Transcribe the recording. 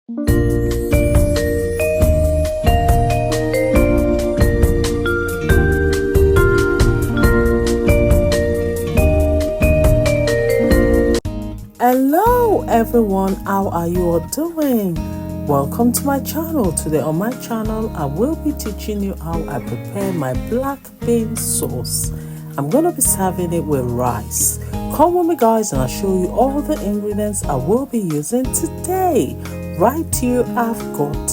Hello everyone, how are you all doing? Welcome to my channel. Today on my channel I will be teaching you how I prepare my black bean sauce. I'm gonna be serving it with rice. Come with me guys and I'll show you all the ingredients I will be using today. Right here I've got